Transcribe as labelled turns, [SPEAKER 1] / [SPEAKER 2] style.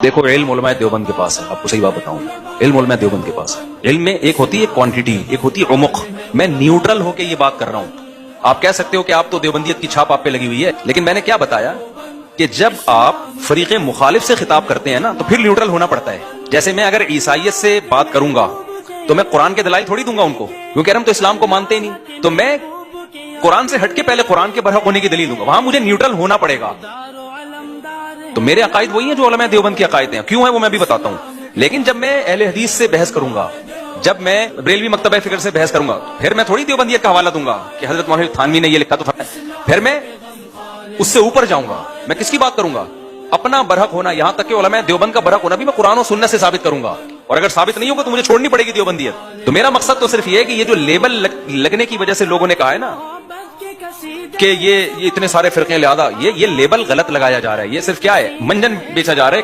[SPEAKER 1] देखो इल्म उलमाए देवबंद के पास है, आपको सही बात बताऊं, इल्म उलमाए देवबंद के पास है। इल्म में एक होती है क्वांटिटी, एक होती है उमुक। मैं न्यूट्रल होके ये बात कर रहा हूं। आप कह सकते हो कि आप तो देवबंदियत की छाप आप पे लगी हुई है, लेकिन मैंने क्या बताया कि जब आप फरीके मुखालिफ से खिताब करते हैं ना, तो फिर न्यूट्रल होना पड़ता है। जैसे मैं अगर ईसाइयत से बात करूंगा तो मैं कुरान के दलाइल थोड़ी दूंगा उनको, क्योंकि हम तो इस्लाम को मानते ही नहीं। तो मैं कुरान से हटके पहले कुरान के बरहक होने की दलील दूंगा, वहां मुझे न्यूट्रल होना पड़ेगा। तो मेरे अकायद वही है जो उलमाए देवबंद के अकायद हैं, क्यों है वो मैं भी बताता हूं। लेकिन जब मैं अहले हदीस से बहस करूंगा, जब मैं बरेलवी मकतबा फिक्र से बहस करूंगा, फिर मैं थोड़ी देवबंदियत का हवाला दूंगा कि हजरत मौलाना थानवी ने ये लिखा, तो फिर मैं उससे ऊपर जाऊंगा। मैं किसकी बात करूंगा? अपना बरहक होना, यहां तक कि उलमाए देवबंद का बरहक होना भी मैं कुरान और सुन्नत से साबित करूंगा। और अगर साबित नहीं होगा तो मुझे छोड़नी पड़ेगी देवबंदियत। तो मेरा मकसद तो सिर्फ ये है कि ये जो लेबल लगने की वजह से लोगों ने कहा है ना कि ये इतने सारे फिरके लिहाजा ये लेबल गलत लगाया जा रहा है। ये सिर्फ क्या है, मंजन बेचा जा रहा है।